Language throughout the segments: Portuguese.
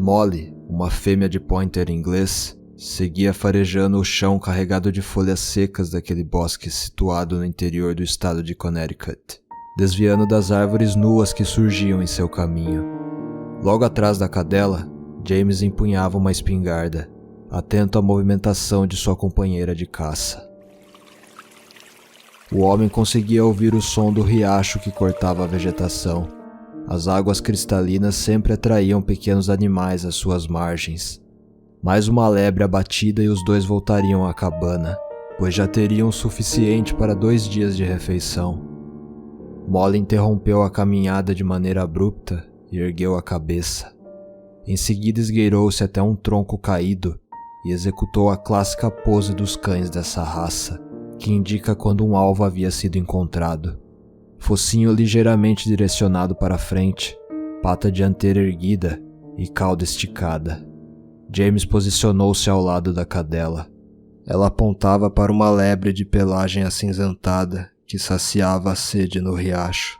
Molly, uma fêmea de pointer inglês, seguia farejando o chão carregado de folhas secas daquele bosque situado no interior do estado de Connecticut, desviando das árvores nuas que surgiam em seu caminho. Logo atrás da cadela, James empunhava uma espingarda, atento à movimentação de sua companheira de caça. O homem conseguia ouvir o som do riacho que cortava a vegetação. As águas cristalinas sempre atraíam pequenos animais às suas margens. Mais uma lebre abatida e os dois voltariam à cabana, pois já teriam o suficiente para 2 dias de refeição. Molly interrompeu a caminhada de maneira abrupta e ergueu a cabeça. Em seguida esgueirou-se até um tronco caído e executou a clássica pose dos cães dessa raça, que indica quando um alvo havia sido encontrado. Focinho ligeiramente direcionado para frente, pata dianteira erguida e cauda esticada. James posicionou-se ao lado da cadela. Ela apontava para uma lebre de pelagem acinzentada que saciava a sede no riacho.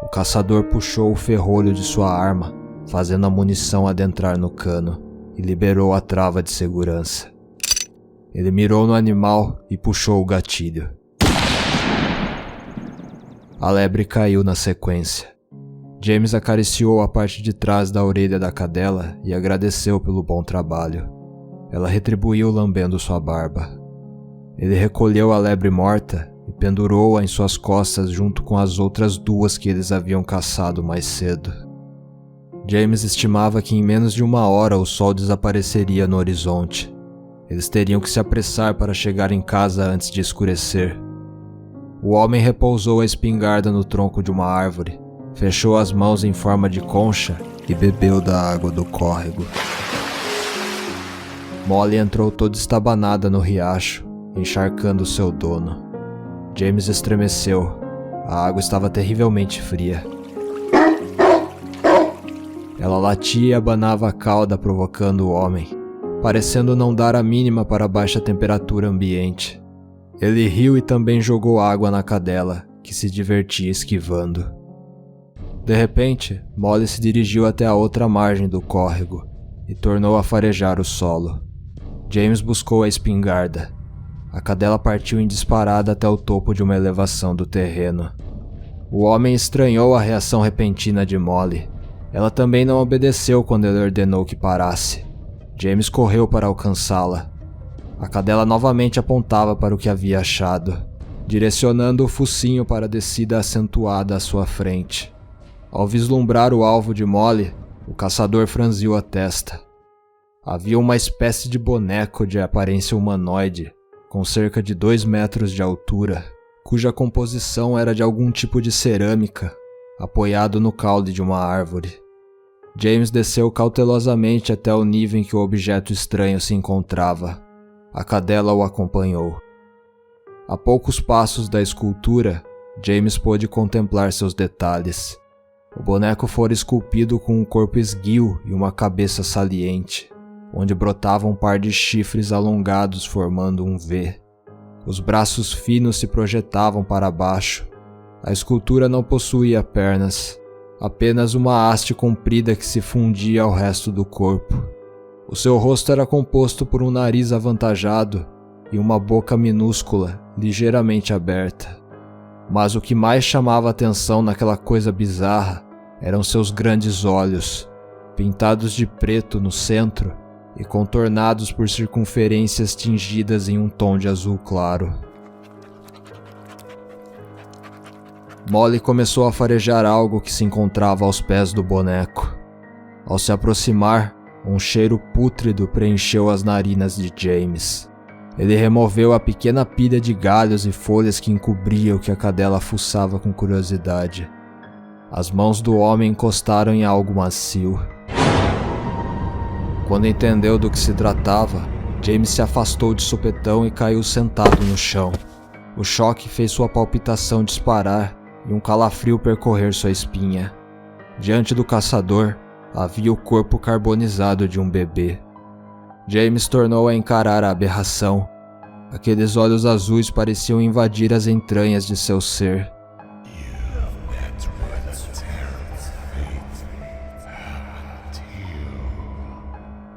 O caçador puxou o ferrolho de sua arma, fazendo a munição adentrar no cano, e liberou a trava de segurança. Ele mirou no animal e puxou o gatilho. A lebre caiu na sequência. James acariciou a parte de trás da orelha da cadela e agradeceu pelo bom trabalho. Ela retribuiu lambendo sua barba. Ele recolheu a lebre morta e pendurou-a em suas costas junto com as outras 2 que eles haviam caçado mais cedo. James estimava que em menos de 1 hora o sol desapareceria no horizonte. Eles teriam que se apressar para chegar em casa antes de escurecer. O homem repousou a espingarda no tronco de uma árvore, fechou as mãos em forma de concha e bebeu da água do córrego. Molly entrou toda estabanada no riacho, encharcando seu dono. James estremeceu. A água estava terrivelmente fria. Ela latia e abanava a cauda, provocando o homem, parecendo não dar a mínima para a baixa temperatura ambiente. Ele riu e também jogou água na cadela, que se divertia esquivando. De repente, Molly se dirigiu até a outra margem do córrego e tornou a farejar o solo. James buscou a espingarda. A cadela partiu em disparada até o topo de uma elevação do terreno. O homem estranhou a reação repentina de Molly. Ela também não obedeceu quando ele ordenou que parasse. James correu para alcançá-la. A cadela novamente apontava para o que havia achado, direcionando o focinho para a descida acentuada à sua frente. Ao vislumbrar o alvo de Molly, o caçador franziu a testa. Havia uma espécie de boneco de aparência humanoide, com cerca de 2 metros de altura, cuja composição era de algum tipo de cerâmica, apoiado no caule de uma árvore. James desceu cautelosamente até o nível em que o objeto estranho se encontrava. A cadela o acompanhou. A poucos passos da escultura, James pôde contemplar seus detalhes. O boneco fora esculpido com um corpo esguio e uma cabeça saliente, onde brotava um par de chifres alongados formando um V. Os braços finos se projetavam para baixo. A escultura não possuía pernas, apenas uma haste comprida que se fundia ao resto do corpo. O seu rosto era composto por um nariz avantajado e uma boca minúscula, ligeiramente aberta. Mas o que mais chamava atenção naquela coisa bizarra eram seus grandes olhos, pintados de preto no centro e contornados por circunferências tingidas em um tom de azul claro. Molly começou a farejar algo que se encontrava aos pés do boneco. Ao se aproximar, um cheiro pútrido preencheu as narinas de James. Ele removeu a pequena pilha de galhos e folhas que encobria o que a cadela fuçava com curiosidade. As mãos do homem encostaram em algo macio. Quando entendeu do que se tratava, James se afastou de supetão e caiu sentado no chão. O choque fez sua palpitação disparar e um calafrio percorrer sua espinha. Diante do caçador, havia o corpo carbonizado de um bebê. James tornou a encarar a aberração. Aqueles olhos azuis pareciam invadir as entranhas de seu ser.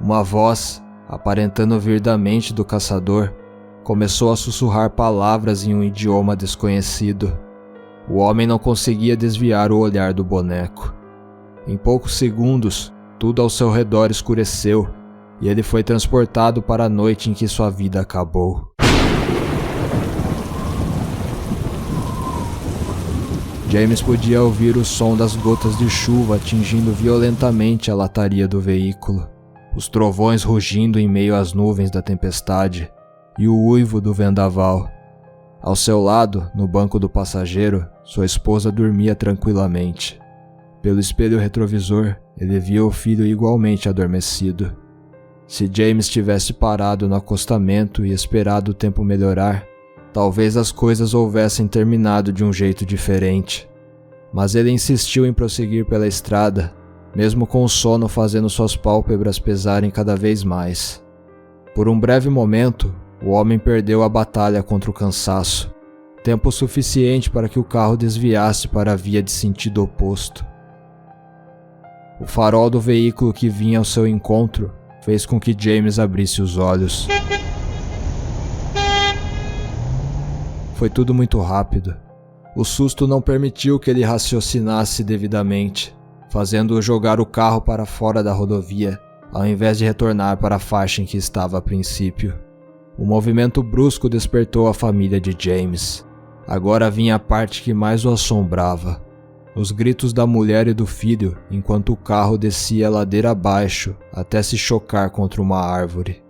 Uma voz, aparentando vir da mente do caçador, começou a sussurrar palavras em um idioma desconhecido. O homem não conseguia desviar o olhar do boneco. Em poucos segundos, tudo ao seu redor escureceu e ele foi transportado para a noite em que sua vida acabou. James podia ouvir o som das gotas de chuva atingindo violentamente a lataria do veículo, os trovões rugindo em meio às nuvens da tempestade e o uivo do vendaval. Ao seu lado, no banco do passageiro, sua esposa dormia tranquilamente. Pelo espelho retrovisor, ele via o filho igualmente adormecido. Se James tivesse parado no acostamento e esperado o tempo melhorar, talvez as coisas houvessem terminado de um jeito diferente. Mas ele insistiu em prosseguir pela estrada, mesmo com o sono fazendo suas pálpebras pesarem cada vez mais. Por um breve momento, o homem perdeu a batalha contra o cansaço, tempo suficiente para que o carro desviasse para a via de sentido oposto. O farol do veículo que vinha ao seu encontro fez com que James abrisse os olhos. Foi tudo muito rápido. O susto não permitiu que ele raciocinasse devidamente, fazendo-o jogar o carro para fora da rodovia, ao invés de retornar para a faixa em que estava a princípio. O movimento brusco despertou a família de James. Agora vinha a parte que mais o assombrava. Os gritos da mulher e do filho enquanto o carro descia a ladeira abaixo até se chocar contra uma árvore.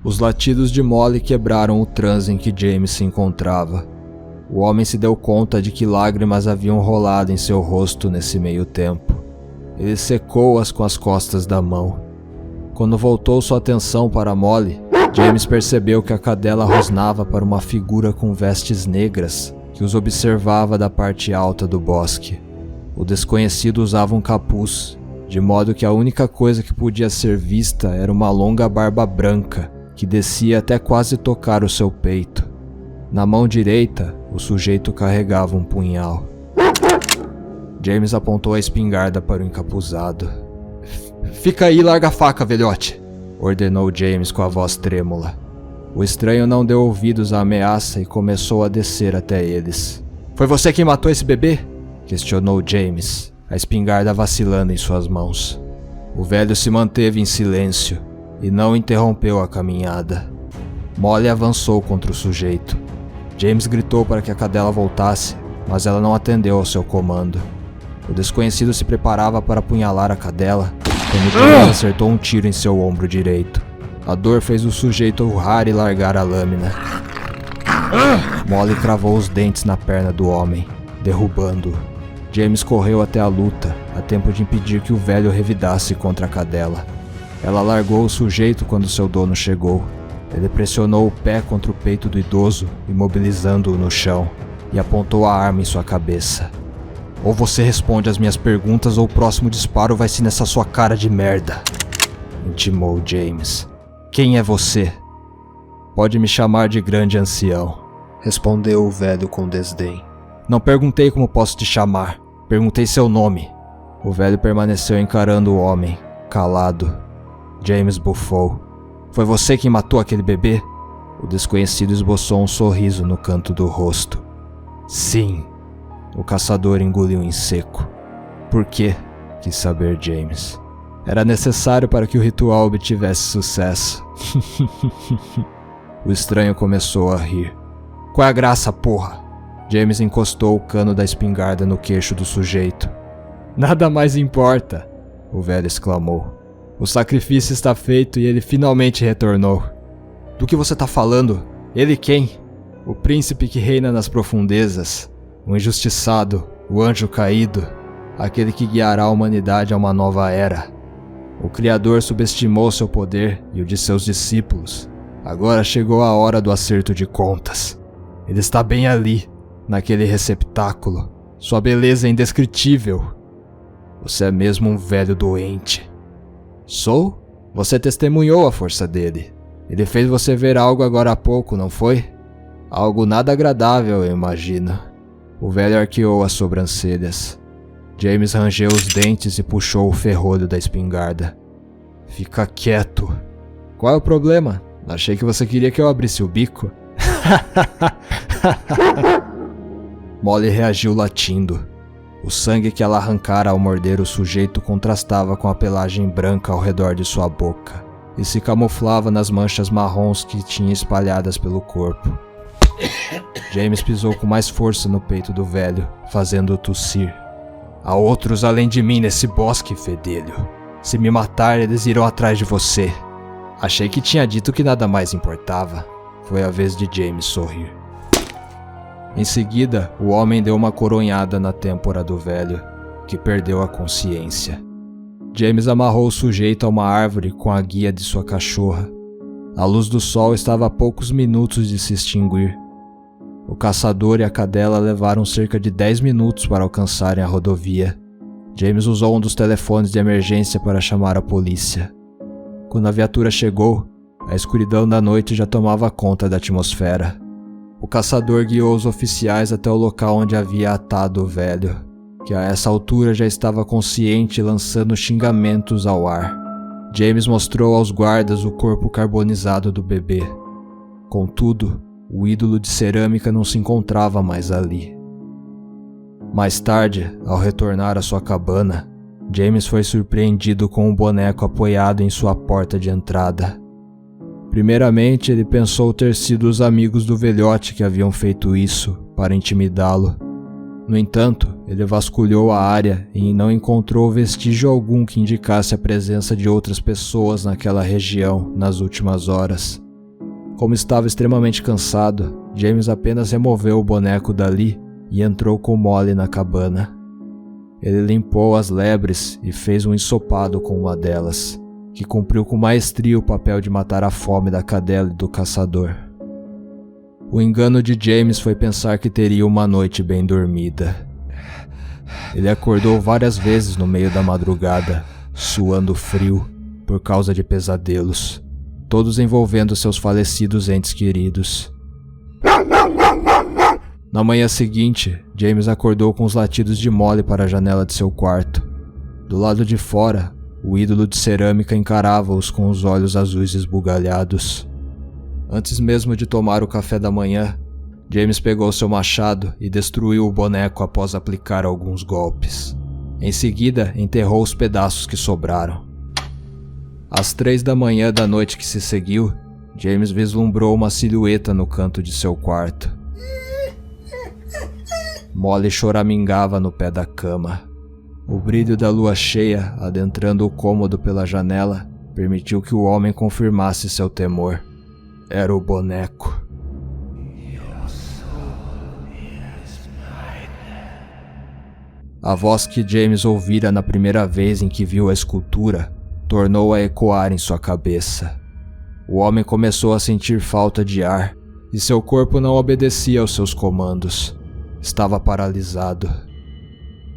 Os latidos de Molly quebraram o transe em que James se encontrava. O homem se deu conta de que lágrimas haviam rolado em seu rosto nesse meio tempo. Ele secou-as com as costas da mão. Quando voltou sua atenção para Molly, James percebeu que a cadela rosnava para uma figura com vestes negras que os observava da parte alta do bosque. O desconhecido usava um capuz, de modo que a única coisa que podia ser vista era uma longa barba branca que descia até quase tocar o seu peito. Na mão direita, o sujeito carregava um punhal. James apontou a espingarda para o encapuzado. "Fica aí e larga a faca, velhote!" ordenou James com a voz trêmula. O estranho não deu ouvidos à ameaça e começou a descer até eles. "Foi você quem matou esse bebê?" questionou James, a espingarda vacilando em suas mãos. O velho se manteve em silêncio e não interrompeu a caminhada. Molly avançou contra o sujeito. James gritou para que a cadela voltasse, mas ela não atendeu ao seu comando. O desconhecido se preparava para apunhalar a cadela, quando James acertou um tiro em seu ombro direito. A dor fez o sujeito urrar e largar a lâmina. Molly cravou os dentes na perna do homem, derrubando-o. James correu até a luta, a tempo de impedir que o velho revidasse contra a cadela. Ela largou o sujeito quando seu dono chegou. Ele pressionou o pé contra o peito do idoso, imobilizando-o no chão, e apontou a arma em sua cabeça. "Ou você responde às minhas perguntas ou o próximo disparo vai ser nessa sua cara de merda", intimou James. "Quem é você?" "Pode me chamar de grande ancião", respondeu o velho com desdém. "Não perguntei como posso te chamar, perguntei seu nome." O velho permaneceu encarando o homem, calado. James bufou. "Foi você quem matou aquele bebê?" O desconhecido esboçou um sorriso no canto do rosto. "Sim." O caçador engoliu em seco. "Por quê?" quis saber James. "Era necessário para que o ritual obtivesse sucesso." O estranho começou a rir. "Qual é a graça, porra?" James encostou o cano da espingarda no queixo do sujeito. "Nada mais importa", o velho exclamou. "O sacrifício está feito e ele finalmente retornou." "Do que você está falando? Ele quem?" "O príncipe que reina nas profundezas. O injustiçado, o anjo caído, aquele que guiará a humanidade a uma nova era. O Criador subestimou seu poder e o de seus discípulos. Agora chegou a hora do acerto de contas. Ele está bem ali, naquele receptáculo. Sua beleza é indescritível. Você é mesmo um velho doente." "Sou? Você testemunhou a força dele. Ele fez você ver algo agora há pouco, não foi? Algo nada agradável, eu imagino." O velho arqueou as sobrancelhas. James rangeu os dentes e puxou o ferrolho da espingarda. Fica quieto. Qual é o problema? Achei que você queria que eu abrisse o bico. Molly reagiu latindo. O sangue que ela arrancara ao morder o sujeito contrastava com a pelagem branca ao redor de sua boca e se camuflava nas manchas marrons que tinha espalhadas pelo corpo. James pisou com mais força no peito do velho, fazendo-o tossir. Há outros além de mim nesse bosque, fedelho. Se me matar, eles irão atrás de você. Achei que tinha dito que nada mais importava. Foi a vez de James sorrir. Em seguida, o homem deu uma coronhada na têmpora do velho, que perdeu a consciência. James amarrou o sujeito a uma árvore com a guia de sua cachorra. A luz do sol estava a poucos minutos de se extinguir. O caçador e a cadela levaram cerca de 10 minutos para alcançarem a rodovia. James usou um dos telefones de emergência para chamar a polícia. Quando a viatura chegou, a escuridão da noite já tomava conta da atmosfera. O caçador guiou os oficiais até o local onde havia atado o velho, que a essa altura já estava consciente e lançando xingamentos ao ar. James mostrou aos guardas o corpo carbonizado do bebê. Contudo, o ídolo de cerâmica não se encontrava mais ali. Mais tarde, ao retornar à sua cabana, James foi surpreendido com um boneco apoiado em sua porta de entrada. Primeiramente, ele pensou ter sido os amigos do velhote que haviam feito isso para intimidá-lo. No entanto, ele vasculhou a área e não encontrou vestígio algum que indicasse a presença de outras pessoas naquela região nas últimas horas. Como estava extremamente cansado, James apenas removeu o boneco dali e entrou com Molly na cabana. Ele limpou as lebres e fez um ensopado com uma delas, que cumpriu com maestria o papel de matar a fome da cadela e do caçador. O engano de James foi pensar que teria uma noite bem dormida. Ele acordou várias vezes no meio da madrugada, suando frio, por causa de pesadelos, todos envolvendo seus falecidos entes queridos. Na manhã seguinte, James acordou com os latidos de Molly para a janela de seu quarto. Do lado de fora, o ídolo de cerâmica encarava-os com os olhos azuis esbugalhados. Antes mesmo de tomar o café da manhã, James pegou seu machado e destruiu o boneco após aplicar alguns golpes. Em seguida, enterrou os pedaços que sobraram. Às 3 da manhã da noite que se seguiu, James vislumbrou uma silhueta no canto de seu quarto. Molly choramingava no pé da cama. O brilho da lua cheia, adentrando o cômodo pela janela, permitiu que o homem confirmasse seu temor. Era o boneco. A voz que James ouvira na primeira vez em que viu a escultura tornou a ecoar em sua cabeça. O homem começou a sentir falta de ar e seu corpo não obedecia aos seus comandos. Estava paralisado.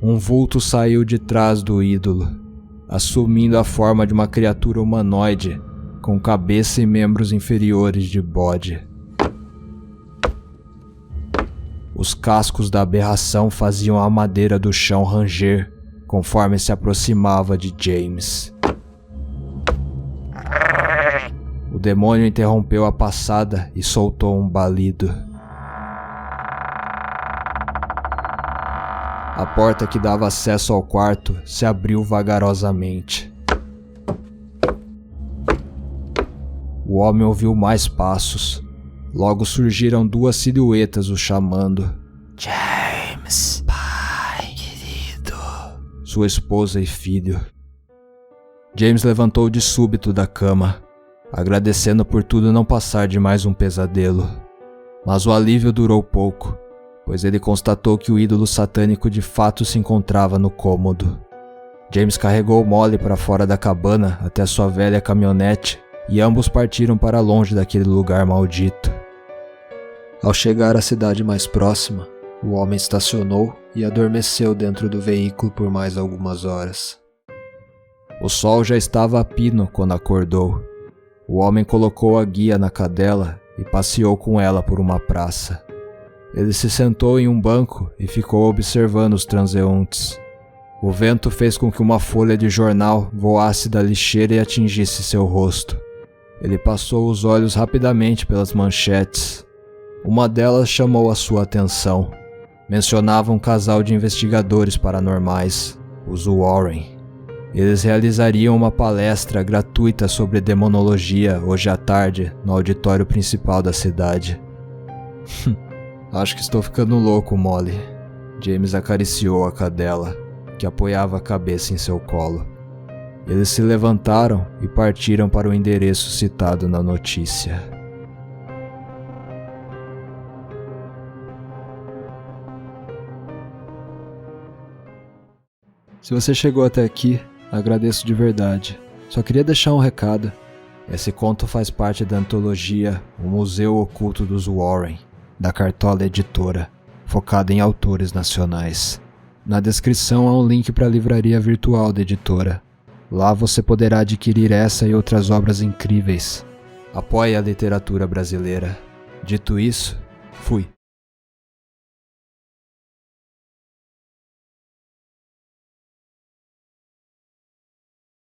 Um vulto saiu de trás do ídolo, assumindo a forma de uma criatura humanoide, com cabeça e membros inferiores de bode. Os cascos da aberração faziam a madeira do chão ranger, conforme se aproximava de James. O demônio interrompeu a passada e soltou um balido. A porta que dava acesso ao quarto se abriu vagarosamente. O homem ouviu mais passos. Logo surgiram 2 silhuetas o chamando. James, pai querido. Sua esposa e filho. James levantou de súbito da cama, agradecendo por tudo não passar de mais um pesadelo. Mas o alívio durou pouco, pois ele constatou que o ídolo satânico de fato se encontrava no cômodo. James carregou Molly para fora da cabana até sua velha caminhonete e ambos partiram para longe daquele lugar maldito. Ao chegar à cidade mais próxima, o homem estacionou e adormeceu dentro do veículo por mais algumas horas. O sol já estava a pino quando acordou. O homem colocou a guia na cadela e passeou com ela por uma praça. Ele se sentou em um banco e ficou observando os transeuntes. O vento fez com que uma folha de jornal voasse da lixeira e atingisse seu rosto. Ele passou os olhos rapidamente pelas manchetes. Uma delas chamou a sua atenção. Mencionava um casal de investigadores paranormais, os Warren. Eles realizariam uma palestra gratuita sobre demonologia hoje à tarde no auditório principal da cidade. Acho que estou ficando louco, Molly. James acariciou a cadela, que apoiava a cabeça em seu colo. Eles se levantaram e partiram para o endereço citado na notícia. Se você chegou até aqui, agradeço de verdade. Só queria deixar um recado. Esse conto faz parte da antologia O Museu Oculto dos Warren, da Cartola Editora, focada em autores nacionais. Na descrição há um link para a livraria virtual da editora. Lá você poderá adquirir essa e outras obras incríveis. Apoie a literatura brasileira. Dito isso, fui.